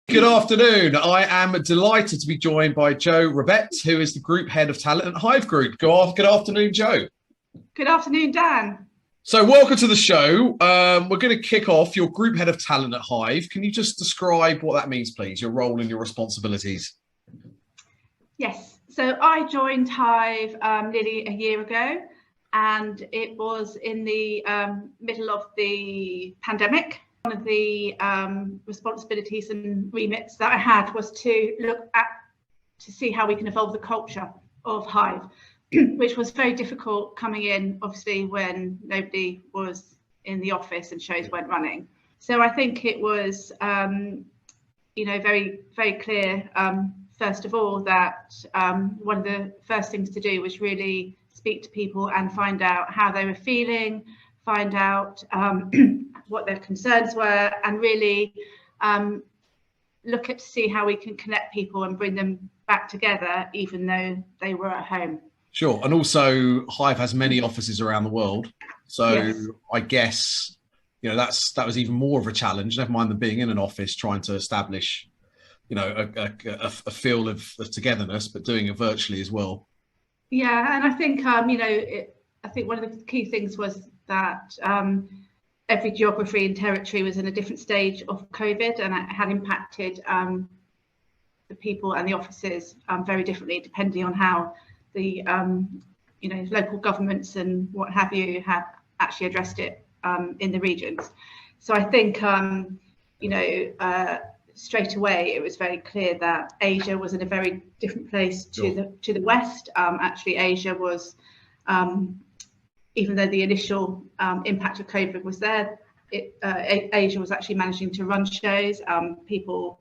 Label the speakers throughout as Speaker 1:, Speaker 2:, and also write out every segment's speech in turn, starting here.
Speaker 1: Good afternoon. I am delighted to be joined by Jo Rabbett, who is the Group Head of Talent at Hyve Group. Good afternoon, Jo.
Speaker 2: Good afternoon, Dan.
Speaker 1: So welcome to the show. We're going to kick off your Group Head of Talent at Hyve. Can you just describe what that means, please, your role and your responsibilities?
Speaker 2: Yes, so I joined Hyve nearly a year ago, and it was in the middle of the pandemic. One of the responsibilities and remits that I had was to look at, to see how we can evolve the culture of Hyve, which was very difficult coming in, obviously, when nobody was in the office and shows weren't running. So I think it was, very, very clear, first of all, that one of the first things to do was really speak to people and find out how they were feeling, find out what their concerns were, and really look at to see how we can connect people and bring them back together, even though they were at home.
Speaker 1: Sure. And also Hyve has many offices around the world. So yes. I guess, that was even more of a challenge, never mind them being in an office trying to establish, a feel of togetherness, but doing it virtually as well.
Speaker 2: Yeah. And I think, I think one of the key things was that every geography and territory was in a different stage of COVID, and it had impacted the people and the offices very differently, depending on how the local governments and what have you have actually addressed it in the regions. So I think straight away it was very clear that Asia was in a very different place to the West. Actually, Asia was, even though the initial impact of COVID was there, Asia was actually managing to run shows. People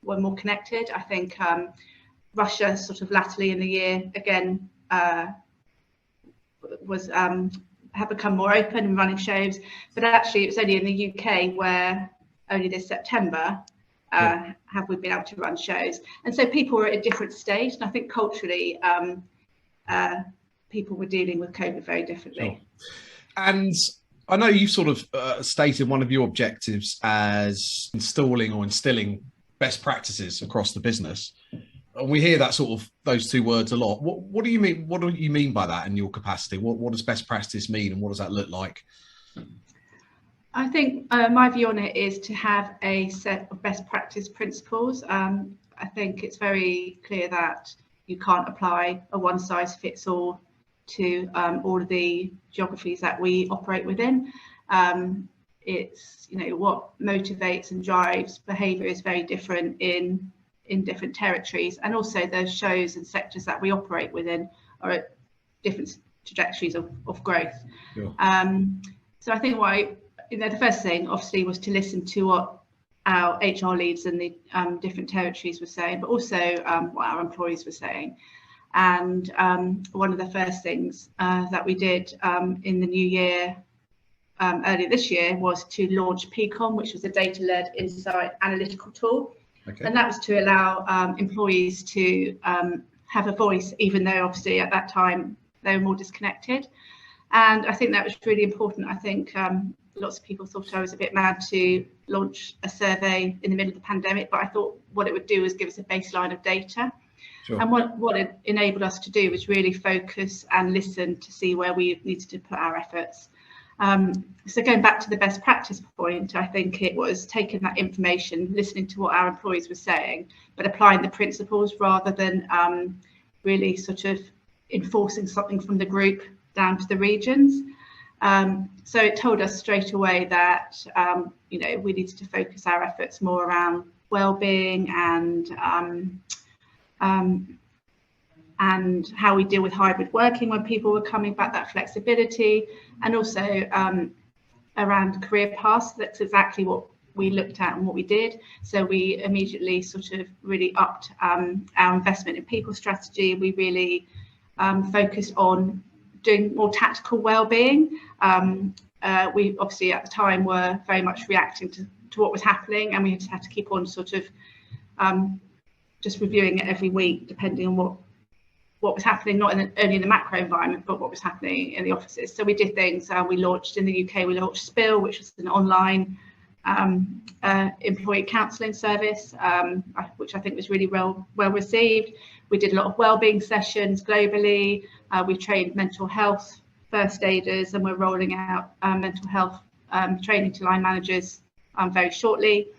Speaker 2: were more connected. I think Russia, sort of latterly in the year, again, have become more open and running shows. But actually, it was only in the UK where only this September have we been able to run shows. And so people were at a different stage. And I think culturally, people were dealing with COVID very differently.
Speaker 1: Sure. And I know you've sort of stated one of your objectives as instilling best practices across the business. And we hear that those two words a lot. What do you mean? What do you mean by that in your capacity? What does best practice mean, and what does that look like?
Speaker 2: I think my view on it is to have a set of best practice principles. I think it's very clear that you can't apply a one size fits all to all of the geographies that we operate within. It's what motivates and drives behaviour is very different in different territories, and also those shows and sectors that we operate within are at different trajectories of growth. Sure. So I think the first thing obviously was to listen to what our HR leads in the different territories were saying, but also what our employees were saying. And one of the first things that we did in the new year, earlier this year, was to launch PCOM, which was a data-led insight analytical tool. Okay. And that was to allow employees to have a voice, even though obviously at that time they were more disconnected. And I think that was really important. I think lots of people thought I was a bit mad to launch a survey in the middle of the pandemic, but I thought what it would do is give us a baseline of data. Sure. And what it enabled us to do was really focus and listen to see where we needed to put our efforts. So going back to the best practice point, I think it was taking that information, listening to what our employees were saying, but applying the principles rather than really sort of enforcing something from the group down to the regions. So it told us straight away that we needed to focus our efforts more around well-being and how we deal with hybrid working when people were coming back, that flexibility, and also around career paths. That's exactly what we looked at and what we did. So we immediately sort of really upped our investment in people strategy. We really focused on doing more tactical well-being. We obviously at the time were very much reacting to what was happening, and we just had to keep on sort of just reviewing it every week, depending on what was happening, not only in the macro environment, but what was happening in the offices. So we did things. We launched in the UK, we launched Spill, which was an online employee counselling service, which I think was really well received. We did a lot of wellbeing sessions globally. We trained mental health first aiders, and we're rolling out mental health training to line managers very shortly.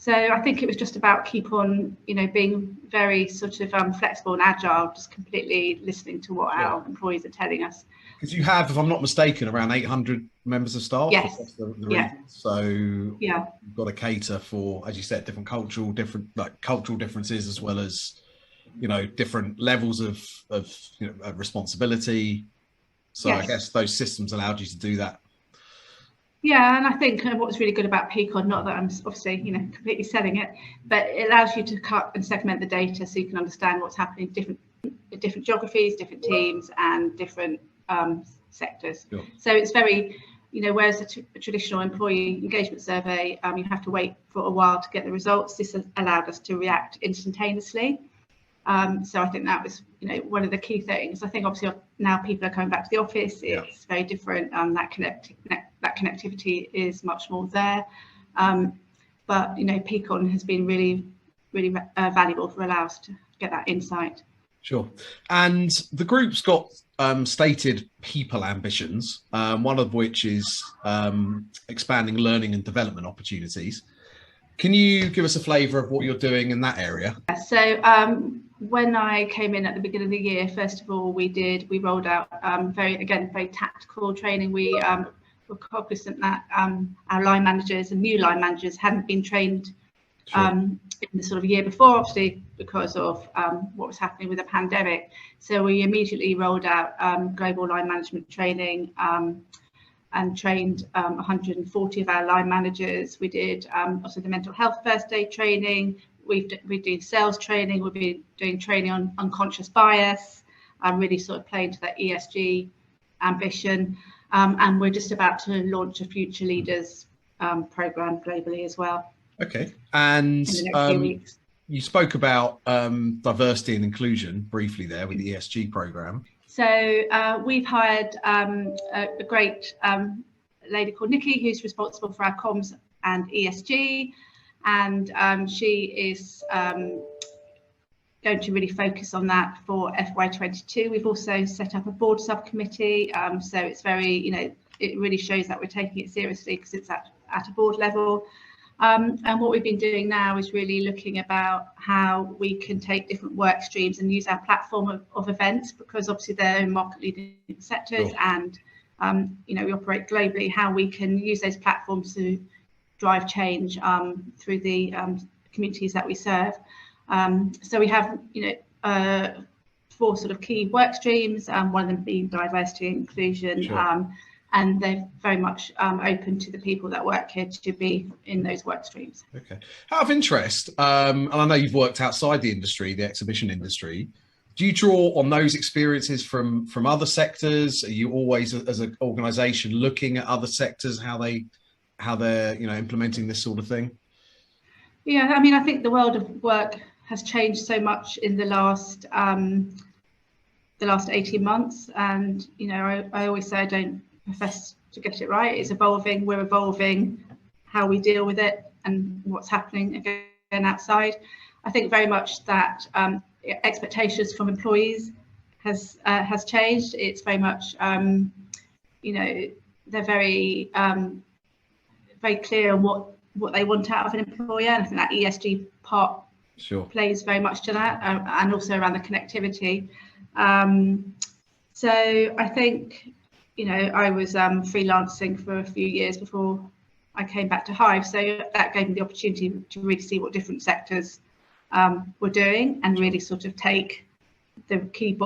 Speaker 2: So I think it was just about keep on, being very sort of flexible and agile, just completely listening to what our employees are telling us.
Speaker 1: Because you have, if I'm not mistaken, around 800 members of staff across the region. So you've got to cater for, as you said, different cultural differences, as well as, different levels of responsibility. So I guess those systems allowed you to do that.
Speaker 2: Yeah, and I think what's really good about Peakon, not that I'm obviously completely selling it, but it allows you to cut and segment the data so you can understand what's happening in different geographies, different teams, and different sectors. Sure. So it's very, whereas a traditional employee engagement survey, you have to wait for a while to get the results. This has allowed us to react instantaneously. So I think that was, one of the key things. I think obviously now people are coming back to the office. It's very different. That connectivity is much more there. But Peakon has been really, really valuable for allow us to get that insight.
Speaker 1: Sure. And the group's got stated people ambitions, one of which is expanding learning and development opportunities. Can you give us a flavour of what you're doing in that area?
Speaker 2: So when I came in at the beginning of the year, first of all, we rolled out very tactical training. We were cognizant that our line managers and new line managers hadn't been trained in the sort of year before, obviously because of what was happening with the pandemic. So we immediately rolled out global line management training and trained 140 of our line managers. We did also the mental health first aid training. We do sales training. We've been doing training on unconscious bias, really sort of playing to that ESG ambition. And we're just about to launch a Future Leaders program globally as well.
Speaker 1: Okay. And you spoke about diversity and inclusion briefly there with the ESG program.
Speaker 2: So we've hired a great lady called Nikki, who's responsible for our comms and ESG. And she is going to really focus on that for FY22. We've also set up a board subcommittee. So it's very, it really shows that we're taking it seriously because it's at a board level. And what we've been doing now is really looking about how we can take different work streams and use our platform of events, because obviously they're in market leading sectors and, we operate globally, how we can use those platforms to drive change through the communities that we serve. So we have, 4 sort of key work streams, one of them being diversity and inclusion. Sure. And they're very much open to the people that work here to be in those work streams. Okay.
Speaker 1: Out of interest, and I know you've worked outside the industry, the exhibition industry, do you draw on those experiences from other sectors? Are you always, as an organisation, looking at other sectors, how they're implementing this sort of thing?
Speaker 2: Yeah, I mean, I think the world of work has changed so much in the last 18 months, and I always say I don't profess to get it right. It's evolving. We're evolving how we deal with it and what's happening again outside. I think very much that expectations from employees has changed. It's very much they're very very clear on what they want out of an employer, and I think that ESG part plays very much to that, and also around the connectivity. So I think I was freelancing for a few years before I came back to Hyve, so that gave me the opportunity to really see what different sectors were doing, and really sort of take the key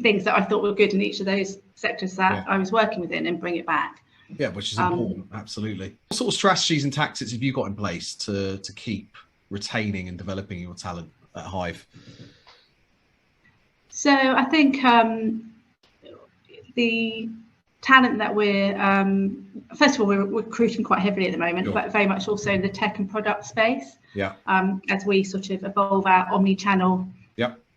Speaker 2: things that I thought were good in each of those sectors that I was working within and bring it back.
Speaker 1: Yeah, which is important, absolutely. What sort of strategies and tactics have you got in place to keep retaining and developing your talent at Hyve?
Speaker 2: So I think the talent that we're, first of all, we're recruiting quite heavily at the moment, but very much also in the tech and product space. Yeah. As we sort of evolve our omnichannel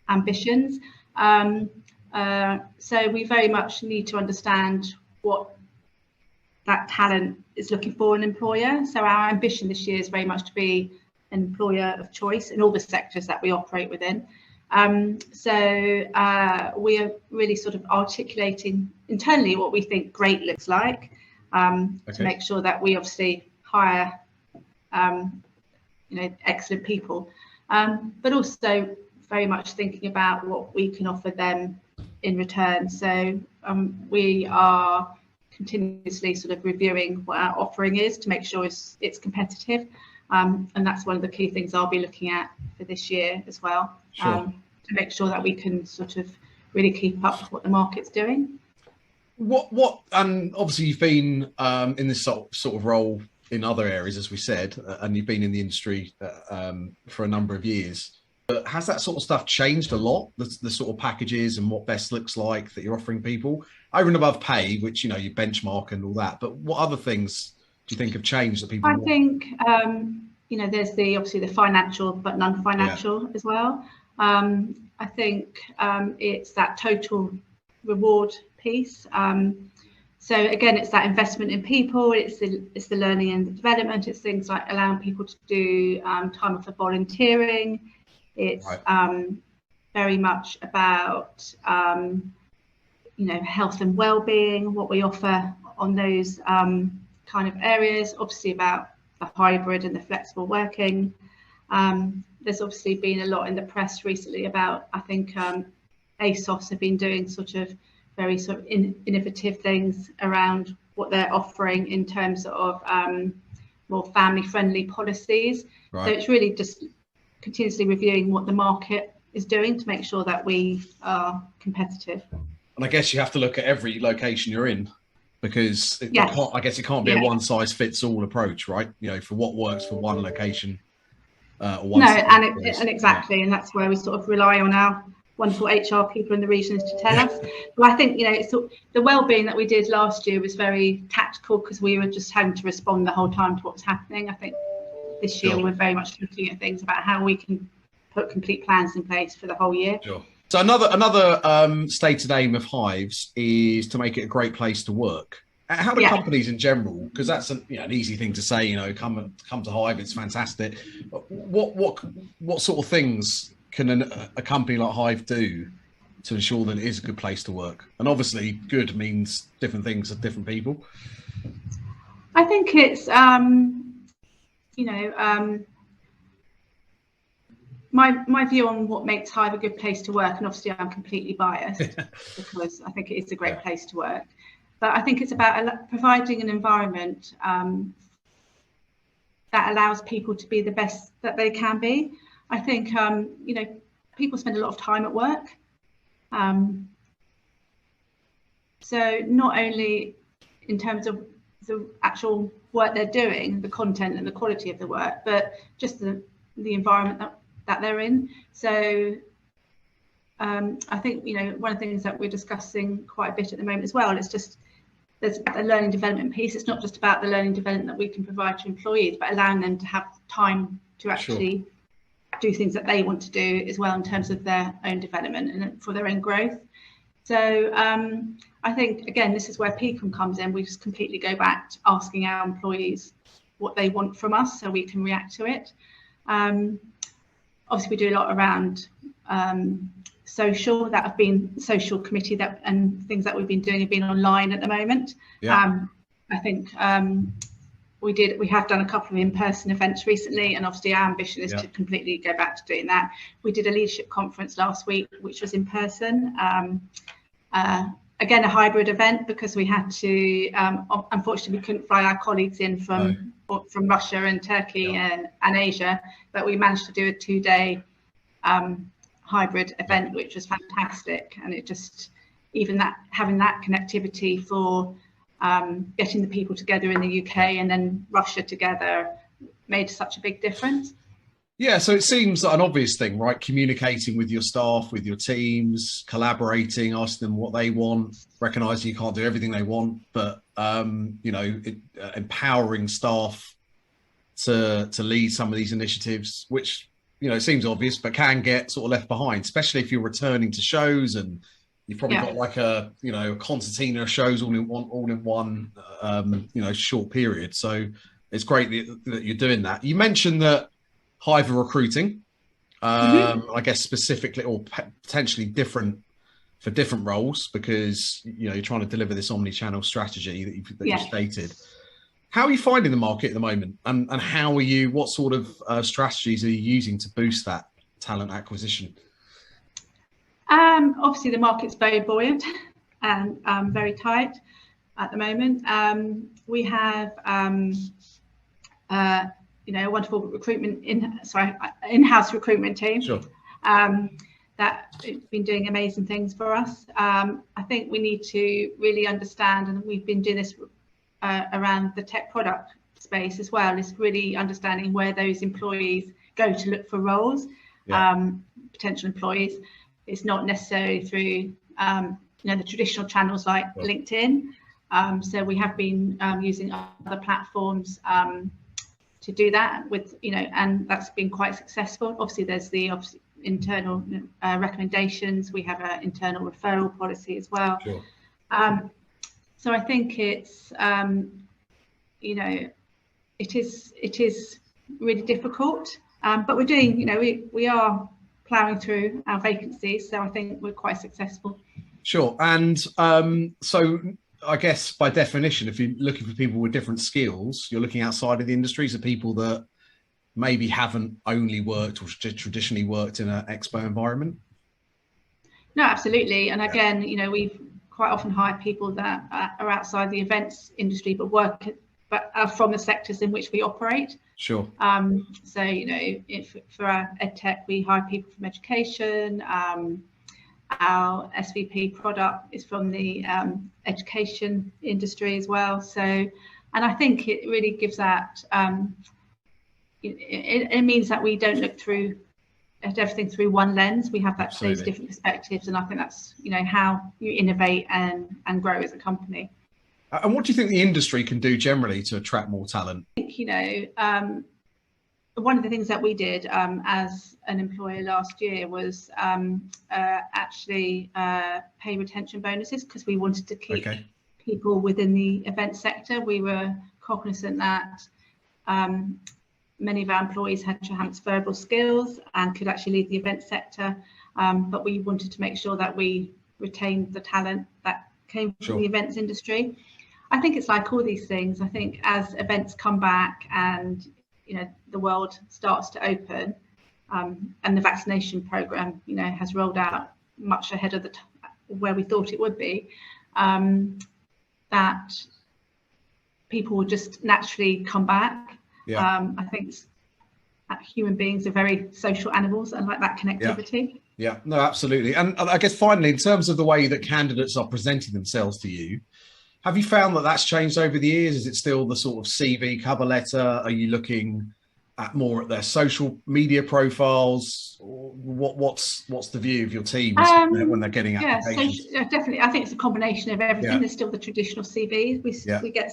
Speaker 2: ambitions. So we very much need to understand what that talent is looking for an employer. So our ambition this year is very much to be an employer of choice in all the sectors that we operate within. We are really sort of articulating internally what we think great looks like, to make sure that we obviously hire excellent people, but also very much thinking about what we can offer them in return. So we are continuously sort of reviewing what our offering is to make sure it's competitive, and that's one of the key things I'll be looking at for this year as well.
Speaker 1: Sure.
Speaker 2: To make sure that we can sort of really keep up with what the market's doing.
Speaker 1: And obviously you've been in this sort of role in other areas, as we said, and you've been in the industry for a number of years. But has that sort of stuff changed a lot? The sort of packages and what best looks like that you're offering people over and above pay, which you benchmark and all that. But what other things do you think have changed that people?
Speaker 2: I think there's obviously the financial, but non-financial as well. I think it's that total reward piece. So again, it's that investment in people. It's the learning and development. It's things like allowing people to do time for volunteering. It's very much about health and well-being, what we offer on those kind of areas. Obviously about the hybrid and the flexible working. There's obviously been a lot in the press recently about, I think ASOS have been doing sort of very sort of innovative things around what they're offering in terms of more family-friendly policies. Right. So it's really just continuously reviewing what the market is doing to make sure that we are competitive.
Speaker 1: And I guess you have to look at every location you're in, because it can't be a one-size-fits-all approach, right? For what works for one location. And exactly, and that's where we sort of rely on our wonderful HR people in the regions to tell us. But I think it's the well-being that we did last year was very tactical, because we were just having to respond the whole time to what was happening. I think this year we're very much looking at things about how we can put complete plans in place for the whole year. Sure. So another stated aim of Hyve's is to make it a great place to work. How do companies in general, because that's an easy thing to say, come to Hyve, it's fantastic. What sort of things can a company like Hyve do to ensure that it is a good place to work? And obviously good means different things to different people.
Speaker 2: I think it's, my view on what makes Hyve a good place to work, and obviously I'm completely biased because I think it is a great place to work. But I think it's about providing an environment that allows people to be the best that they can be. I think, people spend a lot of time at work. So not only in terms of the actual work they're doing, the content and the quality of the work, but just the environment that they're in. So I think, one of the things that we're discussing quite a bit at the moment as well, it's just there's a learning development piece. It's not just about the learning development that we can provide to employees, but allowing them to have time to actually do things that they want to do as well in terms of their own development and for their own growth. So I think, again, this is where Pecan comes in. We just completely go back to asking our employees what they want from us so we can react to it. Obviously, we do a lot around social committee and things that we've been doing have been online at the moment. I think we have done a couple of in-person events recently, and obviously our ambition is to completely go back to doing that. We did a leadership conference last week, which was in person. Again, a hybrid event, because we had to unfortunately we couldn't fly our colleagues in from Russia and Turkey and Asia, but we managed to do a 2-day hybrid event, which was fantastic. And it just, even that, having that connectivity for getting the people together in the UK and then Russia together made such a big difference.
Speaker 1: Yeah, so it seems an obvious thing, right? Communicating with your staff, with your teams, collaborating, asking them what they want, recognizing you can't do everything they want, but empowering staff to lead some of these initiatives, which seems obvious, but can get sort of left behind, especially if you're returning to shows and You've probably got like a a concertina of shows all in one short period. So it's great that you're doing that. You mentioned that Hyve are recruiting, I guess specifically or potentially different for different roles, because you're trying to deliver this omni-channel strategy that you stated. How are you finding the market at the moment, and how are you? What sort of strategies are you using to boost that talent acquisition?
Speaker 2: Obviously, the market's very buoyant and very tight at the moment. We have a wonderful recruitment in-house recruitment team.
Speaker 1: Sure.
Speaker 2: That has been doing amazing things for us. I think we need to really understand, and we've been doing this around the tech product space as well, is really understanding where those employees go to look for roles, potential employees. It's not necessarily through the traditional channels like LinkedIn. So we have been using other platforms to do that with, and that's been quite successful. Obviously, there's the internal recommendations. We have an internal referral policy as well.
Speaker 1: Sure.
Speaker 2: So I think it's, it is really difficult, but we're doing, we are ploughing through our vacancies. So I think we're quite successful.
Speaker 1: Sure. And so I guess by definition, if you're looking for people with different skills, you're looking outside of the industry, so people that maybe haven't only worked or traditionally worked in an expo environment.
Speaker 2: No, absolutely. And again, we've quite often hired people that are outside the events industry, but are from the sectors in which we operate.
Speaker 1: Sure.
Speaker 2: So, for our EdTech, we hire people from education. Our SVP product is from the education industry as well. So, and I think it really gives that, it means that we don't look at everything through one lens. We have those different perspectives, and I think that's how you innovate and grow as a company.
Speaker 1: And what do you think the industry can do generally to attract more talent?
Speaker 2: I think one of the things that we did as an employer last year was actually pay retention bonuses, because we wanted to keep people within the event sector. We were cognizant that many of our employees had transferable skills and could actually leave the event sector, but we wanted to make sure that we retained the talent that came from the events industry. I think it's like all these things. I think as events come back and the world starts to open, and the vaccination program has rolled out much ahead of where we thought it would be, that people will just naturally come back. I think human beings are very social animals and like that connectivity.
Speaker 1: Yeah, no, absolutely. And I guess finally, in terms of the way that candidates are presenting themselves to you, have you found that that's changed over the years? Is it still the sort of CV cover letter? Are you looking at more at their social media profiles? What's the view of your teams when they're getting applications?
Speaker 2: So, definitely. I think it's a combination of everything. Yeah. There's still the traditional CVs. We get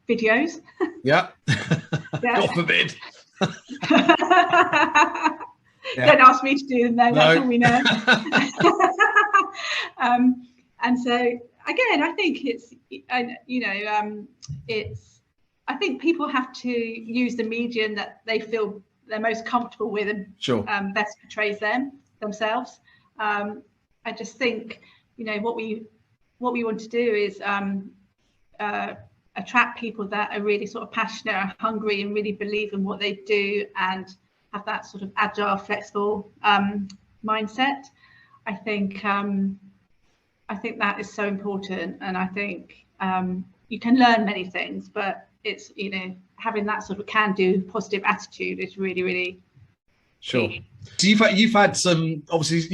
Speaker 2: videos. Yeah.
Speaker 1: God forbid.
Speaker 2: Don't ask me to do them though. That's all we know. And so again, I think I think people have to use the medium that they feel they're most comfortable with and best portrays themselves. I just think what we want to do is attract people that are really sort of passionate and hungry and really believe in what they do and have that sort of agile, flexible mindset. I think that is so important, and I think you can learn many things, but it's having that sort of can-do, positive attitude is really, really
Speaker 1: sure. Key. So you've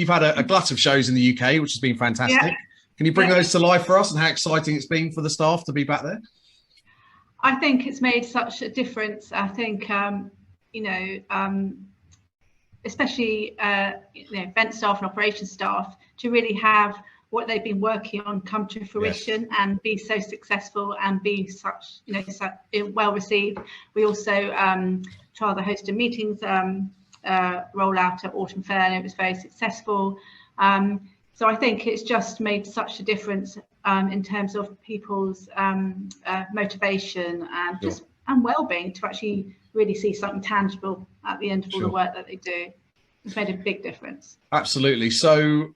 Speaker 1: had a glut of shows in the UK, which has been fantastic. Yeah. Can you bring those to life for us and how exciting it's been for the staff to be back there?
Speaker 2: I think it's made such a difference. I think especially event staff and operations staff to really have what they've been working on come to fruition and be so successful and be such well received. We also tried the host of meetings rollout at Autumn Fair, and it was very successful. So I think it's just made such a difference in terms of people's motivation and just and well-being to actually really see something tangible at the end of all the work that they do. It's made a big difference.
Speaker 1: Absolutely. So,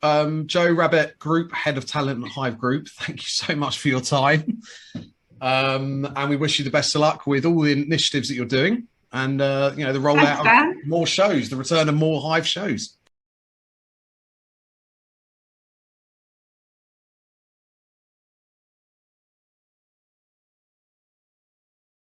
Speaker 1: Joe Rabbett, Group Head of Talent at Hyve Group, thank you so much for your time. And we wish you the best of luck with all the initiatives that you're doing and, the rollout of more shows, the return of more Hyve shows.